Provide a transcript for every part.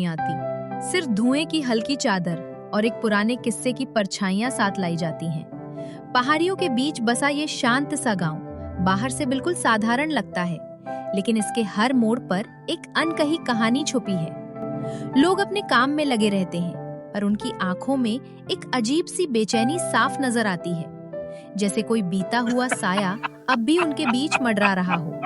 नहीं आती। सिर्फ धुएं की हल्की चादर और एक पुराने किस्से की परछाइयां साथ लाई जाती हैं। पहाड़ियों के बीच बसा ये शांत सा गांव बाहर से बिल्कुल साधारण लगता है, लेकिन इसके हर मोड़ पर एक अनकही कहानी छुपी है। लोग अपने काम में लगे रहते हैं, पर उनकी आंखों में एक अजीब सी बेचैनी साफ नजर आती है, जैसे कोई बीता हुआ साया अब भी उनके बीच मंडरा रहा हो।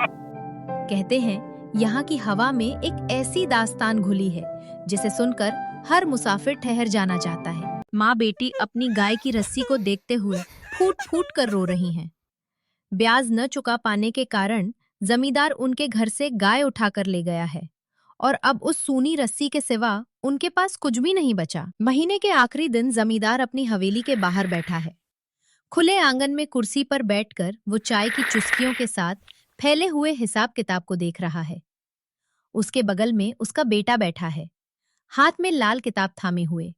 कहते हैं यहाँ की हवा में एक ऐसी दास्तान घुली है जिसे सुनकर हर मुसाफिर ठहर जाना चाहता है। माँ बेटी अपनी गाय की रस्सी को देखते हुए फूट फूट कर रो रही हैं। ब्याज न चुका पाने के कारण जमींदार उनके घर से गाय उठाकर ले गया है और अब उस सूनी रस्सी के सिवा उनके पास कुछ भी नहीं बचा। महीने के आखिरी दिन जमींदार अपनी हवेली के बाहर बैठा है। खुले आंगन में कुर्सी पर बैठकर वो चाय की चुस्कियों के साथ फैले हुए हिसाब किताब को देख रहा है। उसके बगल में उसका बेटा बैठा है, हाथ में लाल किताब थामे हुए।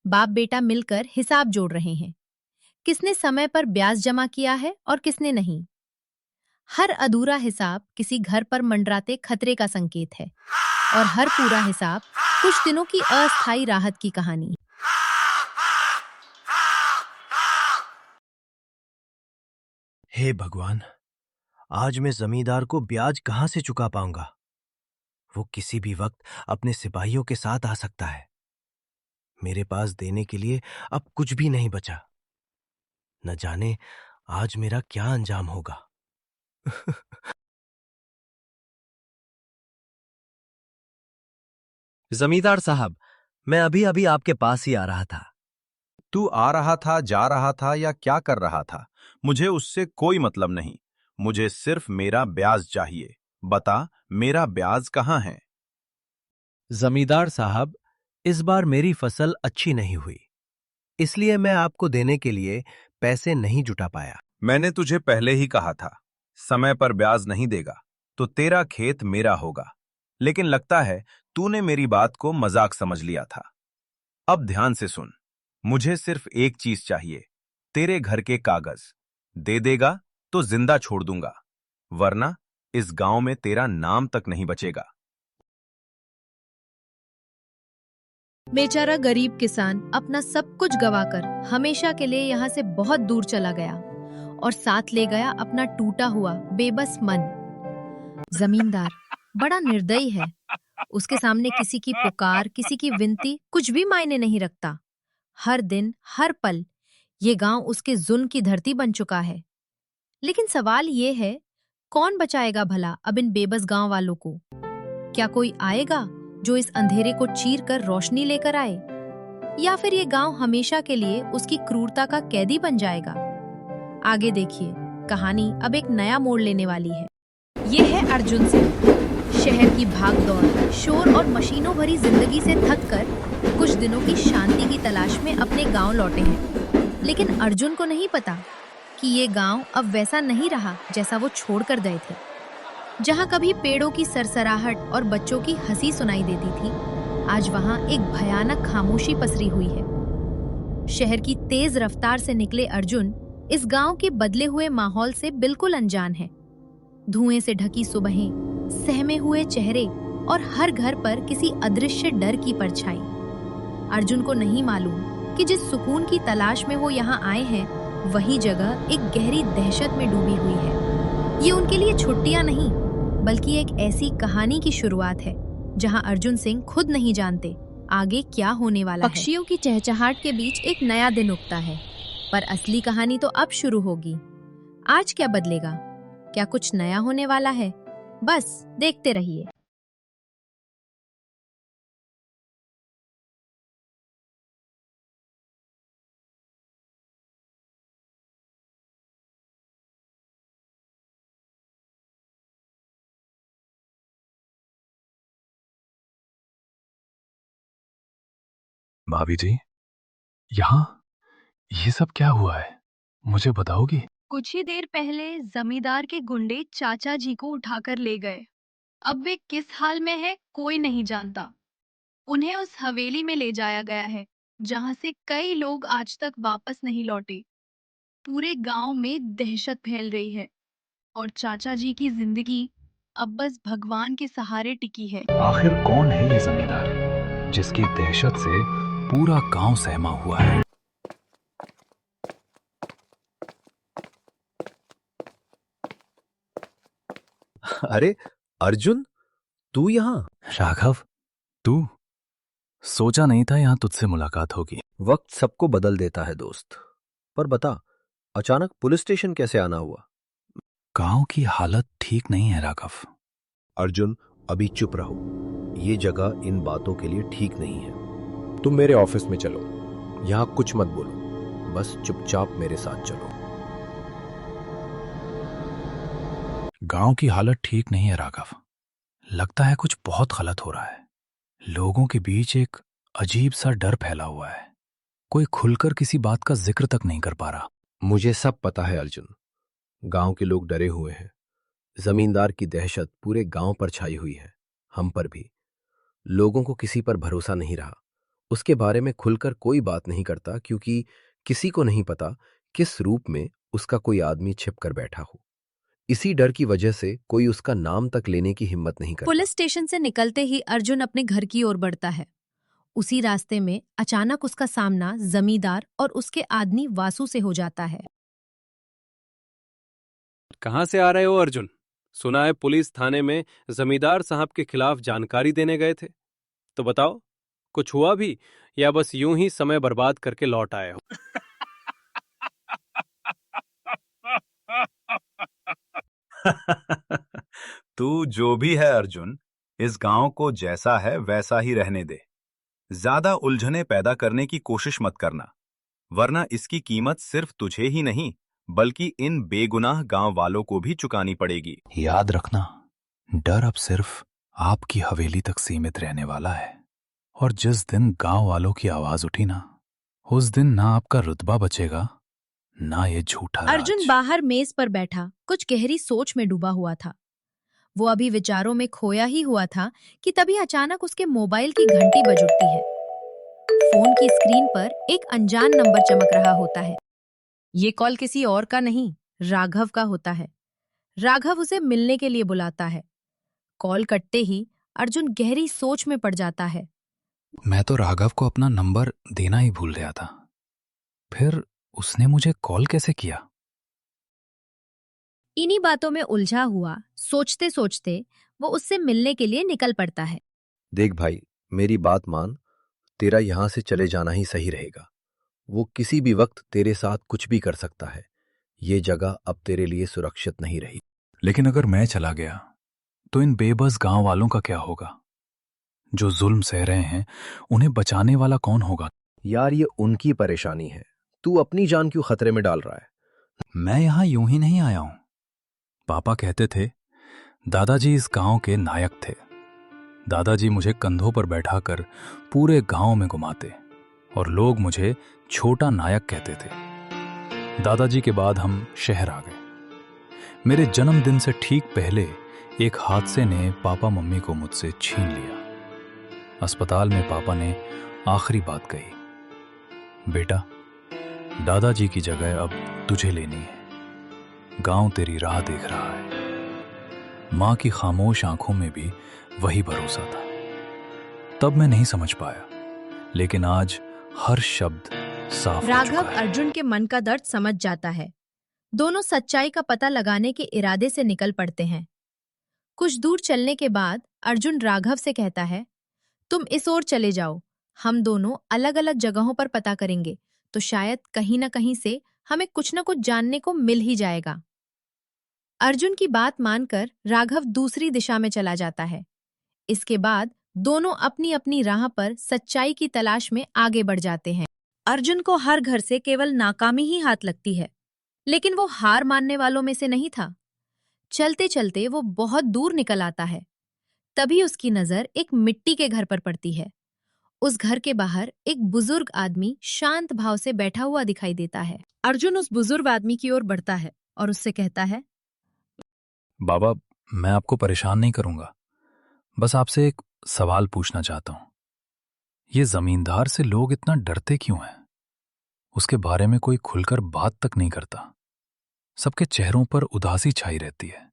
बाप बेटा मिलकर हिसाब जोड़ रहे हैं, किसने समय पर ब्याज जमा किया है और किसने नहीं। हर अधूरा हिसाब किसी घर पर मंडराते खतरे का संकेत है और हर पूरा हिसाब कुछ दिनों की अस्थायी राहत की कहानी। हे भगवान, आज मैं जमींदार को ब्याज कहां से चुका पाऊंगा? वो किसी भी वक्त अपने सिपाहियों के साथ आ सकता है। मेरे पास देने के लिए अब कुछ भी नहीं बचा। न जाने आज मेरा क्या अंजाम होगा। जमींदार साहब, मैं अभी अभी आपके पास ही आ रहा था। तू आ रहा था, जा रहा था या क्या कर रहा था, मुझे उससे कोई मतलब नहीं। मुझे सिर्फ मेरा ब्याज चाहिए। बता, मेरा ब्याज कहाँ है? जमींदार साहब, इस बार मेरी फसल अच्छी नहीं हुई, इसलिए मैं आपको देने के लिए पैसे नहीं जुटा पाया। मैंने तुझे पहले ही कहा था, समय पर ब्याज नहीं देगा तो तेरा खेत मेरा होगा। लेकिन लगता है तूने मेरी बात को मजाक समझ लिया था। अब ध्यान से सुन, मुझे सिर्फ एक चीज चाहिए, तेरे घर के कागज। दे देगा तो जिंदा छोड़ दूंगा, वरना इस गांव में तेरा नाम तक नहीं बचेगा। बेचारा गरीब किसान अपना सब कुछ गवाकर हमेशा के लिए यहाँ से बहुत दूर चला गया और साथ ले गया अपना टूटा हुआ बेबस मन। जमींदार बड़ा निर्दयी है। उसके सामने किसी की पुकार, किसी की विनती कुछ भी मायने नहीं रखता। हर दिन, हर पल ये गांव उसके जुल्म की धरती बन चुका है। लेकिन सवाल ये है, कौन बचाएगा भला अब इन बेबस गांव वालों को? क्या कोई आएगा जो इस अंधेरे को चीर कर रोशनी लेकर आए, या फिर ये गांव हमेशा के लिए उसकी क्रूरता का कैदी बन जाएगा? आगे देखिए, कहानी अब एक नया मोड़ लेने वाली है। ये है अर्जुन सिंह। शहर की भागदौड़, शोर और मशीनों भरी जिंदगी से थककर कुछ दिनों की शांति की तलाश में अपने गांव लौटे हैं। लेकिन अर्जुन को नहीं पता कि ये गांव अब वैसा नहीं रहा जैसा वो छोड़कर गए थे। जहां कभी पेड़ों की सरसराहट और बच्चों की हंसी सुनाई देती थी, आज वहां एक भयानक खामोशी पसरी हुई है। शहर की तेज रफ्तार से निकले अर्जुन इस गांव के बदले हुए माहौल से बिल्कुल अनजान है। धुएं से ढकी सुबहें, सहमे हुए चेहरे और हर घर पर किसी अदृश्य डर की परछाई। अर्जुन को नहीं मालूम कि जिस सुकून की तलाश में वो यहाँ आए हैं, वही जगह एक गहरी दहशत में डूबी हुई है। ये उनके लिए छुट्टियां नहीं, बल्कि एक ऐसी कहानी की शुरुआत है जहां अर्जुन सिंह खुद नहीं जानते आगे क्या होने वाला है। पक्षियों की चहचहाट के बीच एक नया दिन उगता है, पर असली कहानी तो अब शुरू होगी। आज क्या बदलेगा? क्या कुछ नया होने वाला है? बस देखते रहिए। भाभी जी, यहाँ ये सब क्या हुआ है? मुझे बताओगी? कुछ ही देर पहले जमींदार के गुंडे चाचा जी को उठाकर ले गए। अब वे किस हाल में है कोई नहीं जानता। उन्हें उस हवेली में ले जाया गया है जहां से कई लोग आज तक वापस नहीं लौटे। पूरे गांव में दहशत फैल रही है और चाचा जी की जिंदगी अब बस भगवान के सहारे टिकी है। आखिर कौन है ये जमींदार? जिसकी दहशत से पूरा गांव सहमा हुआ है। अरे अर्जुन, तू यहाँ? राघव, तू? सोचा नहीं था यहां तुझसे मुलाकात होगी। वक्त सबको बदल देता है दोस्त। पर बता, अचानक पुलिस स्टेशन कैसे आना हुआ? गांव की हालत ठीक नहीं है राघव। अर्जुन, अभी चुप रहो। ये जगह इन बातों के लिए ठीक नहीं है। तुम मेरे ऑफिस में चलो। यहाँ कुछ मत बोलो, बस चुपचाप मेरे साथ चलो। गांव की हालत ठीक नहीं है राघव। लगता है कुछ बहुत गलत हो रहा है। लोगों के बीच एक अजीब सा डर फैला हुआ है। कोई खुलकर किसी बात का जिक्र तक नहीं कर पा रहा। मुझे सब पता है अर्जुन। गांव के लोग डरे हुए हैं। जमींदार की दहशत पूरे गांव पर छाई हुई है, हम पर भी। लोगों को किसी पर भरोसा नहीं रहा। उसके बारे में खुलकर कोई बात नहीं करता, क्योंकि किसी को नहीं पता किस रूप में उसका कोई आदमी छिप कर बैठा हो। इसी डर की वजह से कोई उसका नाम तक लेने की हिम्मत नहीं करता। पुलिस स्टेशन से निकलते ही अर्जुन अपने घर की ओर बढ़ता है। उसी रास्ते में अचानक उसका सामना जमींदार और उसके आदमी वासु से हो जाता है। कहाँ से आ रहे हो अर्जुन? सुना है पुलिस थाने में जमींदार साहब के खिलाफ जानकारी देने गए थे। तो बताओ, कुछ हुआ भी या बस यूं ही समय बर्बाद करके लौट आए हो? तू जो भी है अर्जुन, इस गांव को जैसा है वैसा ही रहने दे। ज्यादा उलझने पैदा करने की कोशिश मत करना, वरना इसकी कीमत सिर्फ तुझे ही नहीं बल्कि इन बेगुनाह गांव वालों को भी चुकानी पड़ेगी। याद रखना, डर अब सिर्फ आपकी हवेली तक सीमित रहने वाला है। और जिस दिन गांव वालों की आवाज उठी ना, उस दिन ना आपका रुतबा बचेगा, ना ये झूठा अर्जुन राज। बाहर मेज पर बैठा कुछ गहरी सोच में डूबा हुआ था। वो अभी विचारों में खोया ही हुआ था कि तभी अचानक उसके मोबाइल की घंटी बज उठती है। फोन की स्क्रीन पर एक अनजान नंबर चमक रहा होता है। ये कॉल किसी और का नहीं, राघव का होता है। राघव उसे मिलने के लिए बुलाता है। कॉल कटते ही अर्जुन गहरी सोच में पड़ जाता है। मैं तो राघव को अपना नंबर देना ही भूल गया था। फिर उसने मुझे कॉल कैसे किया? इन्हीं बातों में उलझा हुआ सोचते सोचते वो उससे मिलने के लिए निकल पड़ता है। देख भाई, मेरी बात मान। तेरा यहां से चले जाना ही सही रहेगा। वो किसी भी वक्त तेरे साथ कुछ भी कर सकता है। ये जगह अब तेरे लिए सुरक्षित नहीं रही। लेकिन अगर मैं चला गया तो इन बेबस गांव वालों का क्या होगा? जो जुल्म सह रहे हैं, उन्हें बचाने वाला कौन होगा? यार, ये उनकी परेशानी है। तू अपनी जान क्यों खतरे में डाल रहा है? मैं यहां यूं ही नहीं आया हूं। पापा कहते थे दादाजी इस गांव के नायक थे। दादाजी मुझे कंधों पर बैठाकर पूरे गांव में घुमाते और लोग मुझे छोटा नायक कहते थे। दादाजी के बाद हम शहर आ गए। मेरे जन्मदिन से ठीक पहले एक हादसे ने पापा मम्मी को मुझसे छीन लिया। अस्पताल में पापा ने आखिरी बात कही, बेटा, दादाजी की जगह अब तुझे लेनी है। गांव तेरी राह देख रहा है। मां की खामोश आंखों में भी वही भरोसा था। तब मैं नहीं समझ पाया, लेकिन आज हर शब्द साफ हो राघव चुका है। अर्जुन के मन का दर्द समझ जाता है। दोनों सच्चाई का पता लगाने के इरादे से निकल पड़ते हैं। कुछ दूर चलने के बाद अर्जुन राघव से कहता है, तुम इस ओर चले जाओ, हम दोनों अलग अलग जगहों पर पता करेंगे, तो शायद कहीं न कहीं से हमें कुछ न कुछ जानने को मिल ही जाएगा। अर्जुन की बात मानकर राघव दूसरी दिशा में चला जाता है। इसके बाद दोनों अपनी अपनी राह पर सच्चाई की तलाश में आगे बढ़ जाते हैं। अर्जुन को हर घर से केवल नाकामी ही हाथ लगती है, लेकिन वो हार मानने वालों में से नहीं था। चलते चलते वो बहुत दूर निकल आता है। तभी उसकी नजर एक मिट्टी के घर पर पड़ती है। उस घर के बाहर एक बुजुर्ग आदमी शांत भाव से बैठा हुआ दिखाई देता है। अर्जुन उस बुजुर्ग आदमी की ओर बढ़ता है और उससे कहता है, बाबा, मैं आपको परेशान नहीं करूंगा, बस आपसे एक सवाल पूछना चाहता हूं। ये जमींदार से लोग इतना डरते क्यों हैं? उसके बारे में कोई खुलकर बात तक नहीं करता। सबके चेहरों पर उदासी छाई रहती है।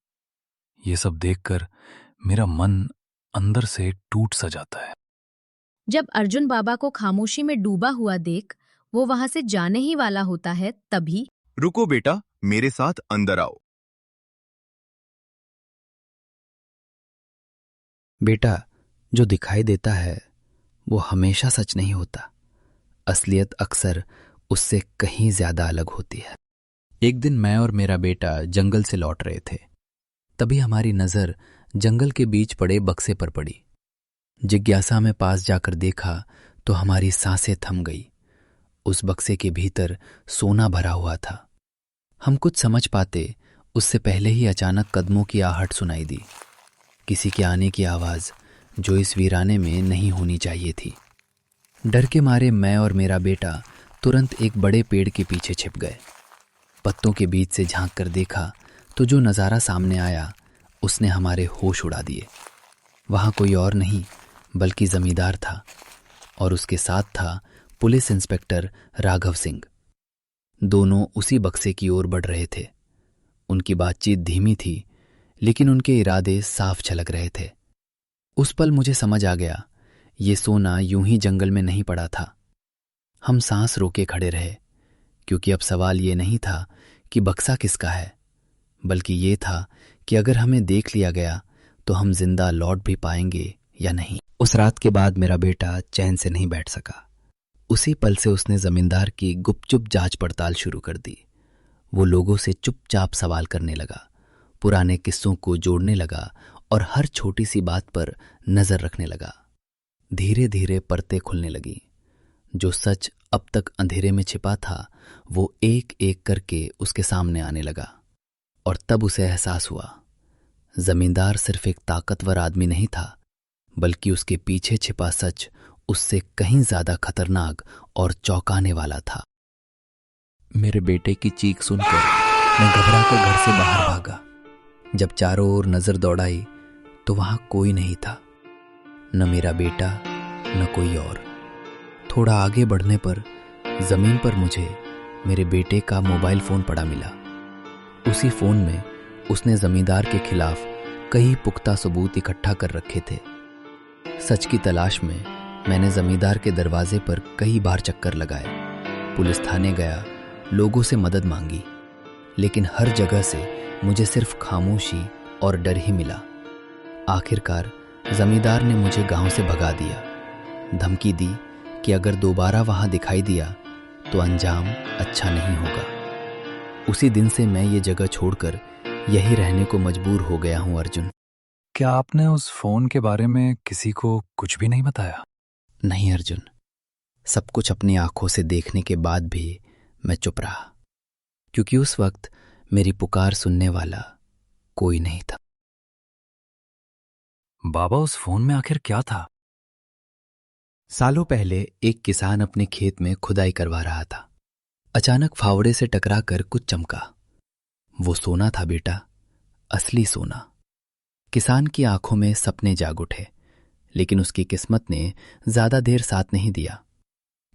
ये सब देखकर मेरा मन अंदर से टूट सा जाता है। जब अर्जुन बाबा को खामोशी में डूबा हुआ देख वो वहां से जाने ही वाला होता है, तभी रुको बेटा, मेरे साथ अंदर आओ। बेटा, जो दिखाई देता है वो हमेशा सच नहीं होता। असलियत अक्सर उससे कहीं ज्यादा अलग होती है। एक दिन मैं और मेरा बेटा जंगल से लौट रहे थे। तभी हमारी नजर जंगल के बीच पड़े बक्से पर पड़ी। जिज्ञासा में पास जाकर देखा तो हमारी सांसें थम गई। उस बक्से के भीतर सोना भरा हुआ था। हम कुछ समझ पाते उससे पहले ही अचानक कदमों की आहट सुनाई दी। किसी के आने की आवाज जो इस वीराने में नहीं होनी चाहिए थी। डर के मारे मैं और मेरा बेटा तुरंत एक बड़े पेड़ के पीछे छिप गए। पत्तों के बीच से झांक कर देखा तो जो नज़ारा सामने आया उसने हमारे होश उड़ा दिए। वहाँ कोई और नहीं बल्कि जमींदार था और उसके साथ था पुलिस इंस्पेक्टर राघव सिंह। दोनों उसी बक्से की ओर बढ़ रहे थे। उनकी बातचीत धीमी थी लेकिन उनके इरादे साफ झलक रहे थे। उस पल मुझे समझ आ गया, ये सोना यूं ही जंगल में नहीं पड़ा था। हम सांस रोके खड़े रहे क्योंकि अब सवाल ये नहीं था कि बक्सा किसका है, बल्कि ये था कि अगर हमें देख लिया गया तो हम जिंदा लौट भी पाएंगे या नहीं। उस रात के बाद मेरा बेटा चैन से नहीं बैठ सका। उसी पल से उसने जमींदार की गुपचुप जांच पड़ताल शुरू कर दी। वो लोगों से चुपचाप सवाल करने लगा, पुराने किस्सों को जोड़ने लगा और हर छोटी सी बात पर नजर रखने लगा। धीरे धीरे परतें खुलने लगी। जो सच अब तक अंधेरे में छिपा था वो एक एक करके उसके सामने आने लगा। और तब उसे एहसास हुआ, जमींदार सिर्फ एक ताकतवर आदमी नहीं था बल्कि उसके पीछे छिपा सच उससे कहीं ज्यादा खतरनाक और चौंकाने वाला था। मेरे बेटे की चीख सुनकर मैं घबराकर घर से बाहर भागा। जब चारों ओर नजर दौड़ाई तो वहां कोई नहीं था, न मेरा बेटा न कोई और। थोड़ा आगे बढ़ने पर जमीन पर मुझे मेरे बेटे का मोबाइल फोन पड़ा मिला। उसी फोन में उसने जमींदार के खिलाफ कई पुख्ता सबूत इकट्ठा कर रखे थे। सच की तलाश में मैंने जमींदार के दरवाजे पर कई बार चक्कर लगाए, पुलिस थाने गया, लोगों से मदद मांगी, लेकिन हर जगह से मुझे सिर्फ खामोशी और डर ही मिला। आखिरकार जमींदार ने मुझे गांव से भगा दिया, धमकी दी कि अगर दोबारा वहां दिखाई दिया तो अंजाम अच्छा नहीं होगा। उसी दिन से मैं ये जगह छोड़कर यही रहने को मजबूर हो गया हूं। अर्जुन, क्या आपने उस फोन के बारे में किसी को कुछ भी नहीं बताया? नहीं अर्जुन, सब कुछ अपनी आंखों से देखने के बाद भी मैं चुप रहा, क्योंकि उस वक्त मेरी पुकार सुनने वाला कोई नहीं था। बाबा, उस फोन में आखिर क्या था? सालों पहले एक किसान अपने खेत में खुदाई करवा रहा था। अचानक फावड़े से टकराकर कुछ चमका। वो सोना था बेटा, असली सोना। किसान की आंखों में सपने जाग उठे, लेकिन उसकी किस्मत ने ज्यादा देर साथ नहीं दिया।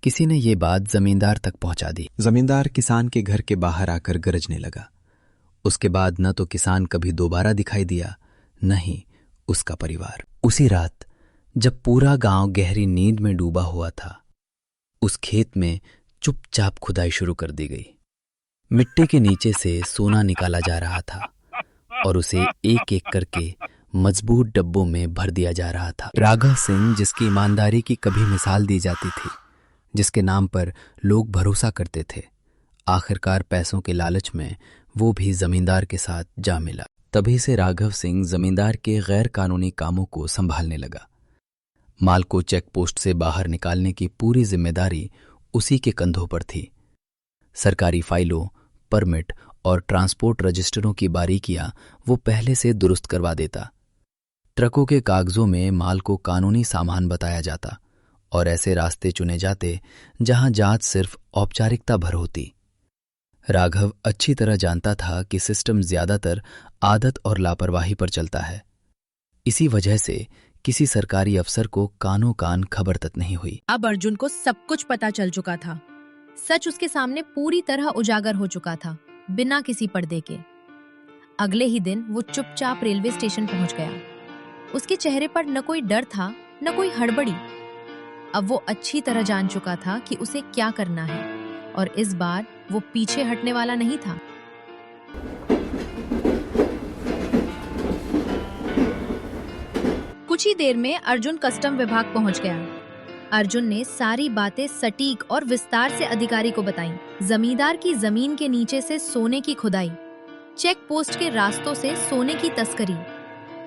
किसी ने ये बात जमींदार तक पहुंचा दी। जमींदार किसान के घर के बाहर आकर गरजने लगा। उसके बाद न तो किसान कभी दोबारा दिखाई दिया, न ही उसका परिवार। उसी रात जब पूरा गांव गहरी नींद में डूबा हुआ था, उस खेत में चुपचाप खुदाई शुरू कर दी गई। मिट्टी के नीचे से सोना निकाला जा रहा था और उसे एक एक करके मजबूत डब्बों में भर दिया जा रहा था। राघव सिंह, जिसकी ईमानदारी की कभी मिसाल दी जाती थी, जिसके नाम पर लोग भरोसा करते थे, आखिरकार पैसों के लालच में वो भी जमींदार के साथ जा मिला। तभी से राघव सिंह जमींदार के गैर कानूनी कामों को संभालने लगा। माल को चेक पोस्ट से बाहर निकालने की पूरी जिम्मेदारी उसी के कंधों पर थी। सरकारी फाइलों, परमिट और ट्रांसपोर्ट रजिस्टरों की बारीकियां वो पहले से दुरुस्त करवा देता। ट्रकों के कागजों में माल को कानूनी सामान बताया जाता और ऐसे रास्ते चुने जाते जहां जांच सिर्फ औपचारिकता भर होती। राघव अच्छी तरह जानता था कि सिस्टम ज्यादातर आदत और लापरवाही पर चलता है। इसी वजह से किसी सरकारी अफसर को कानों कान खबर तक नहीं हुई। अब अर्जुन को सब कुछ पता चल चुका था। सच उसके सामने पूरी तरह उजागर हो चुका था, बिना किसी पर्दे के। अगले ही दिन वो चुपचाप रेलवे स्टेशन पहुंच गया। उसके चेहरे पर न कोई डर था, न कोई हड़बड़ी। अब वो अच्छी तरह जान चुका था कि उसे क्या करना है और इस बार वो पीछे हटने वाला नहीं था। कुछ ही देर में अर्जुन कस्टम विभाग पहुंच गया। अर्जुन ने सारी बातें सटीक और विस्तार से अधिकारी को बताईं। जमींदार की जमीन के नीचे से सोने की खुदाई, चेक पोस्ट के रास्तों से सोने की तस्करी,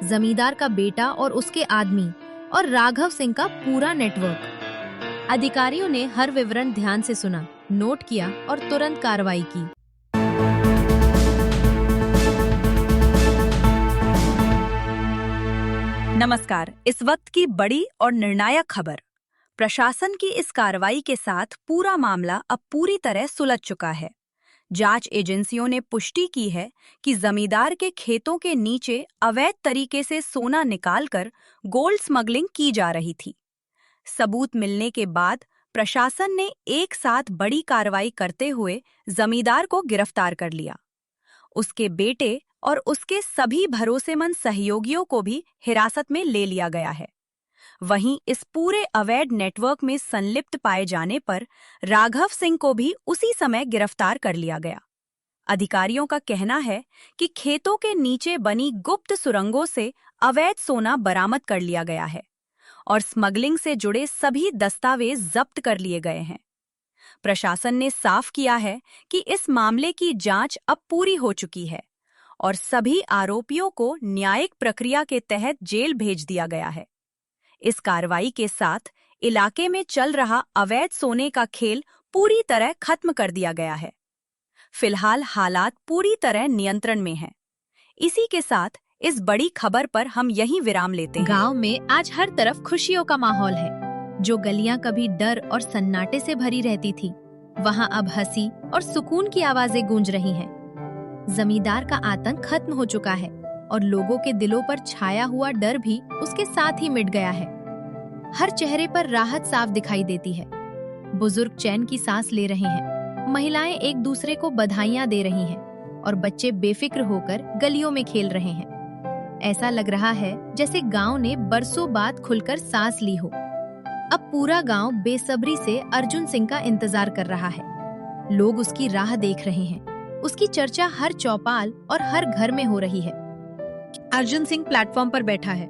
जमींदार का बेटा और उसके आदमी और राघव सिंह का पूरा नेटवर्क। अधिकारियों ने हर विवरण ध्यान से सुना, नोट किया और तुरंत कार्रवाई की। नमस्कार। इस वक्त की बड़ी और निर्णायक खबर। प्रशासन की इस कार्रवाई के साथ पूरा मामला अब पूरी तरह सुलझ चुका है। जांच एजेंसियों ने पुष्टि की है कि जमींदार के खेतों के नीचे अवैध तरीके से सोना निकालकर गोल्ड स्मगलिंग की जा रही थी। सबूत मिलने के बाद प्रशासन ने एक साथ बड़ी कार्रवाई करते हुए जमींदार को गिरफ्तार कर लिया। उसके बेटे और उसके सभी भरोसेमंद सहयोगियों को भी हिरासत में ले लिया गया है। वहीं इस पूरे अवैध नेटवर्क में संलिप्त पाए जाने पर राघव सिंह को भी उसी समय गिरफ्तार कर लिया गया। अधिकारियों का कहना है कि खेतों के नीचे बनी गुप्त सुरंगों से अवैध सोना बरामद कर लिया गया है और स्मगलिंग से जुड़े सभी दस्तावेज जब्त कर लिए गए हैं। प्रशासन ने साफ किया है कि इस मामले की जांच अब पूरी हो चुकी है और सभी आरोपियों को न्यायिक प्रक्रिया के तहत जेल भेज दिया गया है। इस कार्रवाई के साथ इलाके में चल रहा अवैध सोने का खेल पूरी तरह खत्म कर दिया गया है। फिलहाल हालात पूरी तरह नियंत्रण में हैं। इसी के साथ इस बड़ी खबर पर हम यहीं विराम लेते हैं। गांव में आज हर तरफ खुशियों का माहौल है। जो गलियां कभी डर और सन्नाटे से भरी रहती थी, वहां अब हंसी और सुकून की आवाजें गूंज रही हैं। जमींदार का आतंक खत्म हो चुका है और लोगों के दिलों पर छाया हुआ डर भी उसके साथ ही मिट गया है। हर चेहरे पर राहत साफ दिखाई देती है। बुजुर्ग चैन की सांस ले रहे हैं, महिलाएं एक दूसरे को बधाइयां दे रही हैं और बच्चे बेफिक्र होकर गलियों में खेल रहे हैं। ऐसा लग रहा है जैसे गांव ने बरसों बाद खुलकर सांस ली हो। अब पूरा गांव बेसब्री से अर्जुन सिंह का इंतजार कर रहा है। लोग उसकी राह देख रहे हैं। उसकी चर्चा हर चौपाल और हर घर में हो रही है। अर्जुन सिंह प्लेटफॉर्म पर बैठा है।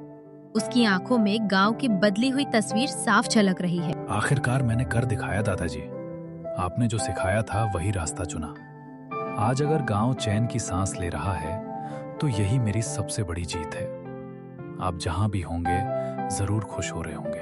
उसकी आंखों में गांव की बदली हुई तस्वीर साफ झलक रही है। आखिरकार मैंने कर दिखाया दादाजी। आपने जो सिखाया था वही रास्ता चुना। आज अगर गांव चैन की सांस ले रहा है तो यही मेरी सबसे बड़ी जीत है। आप जहां भी होंगे जरूर खुश हो रहे होंगे।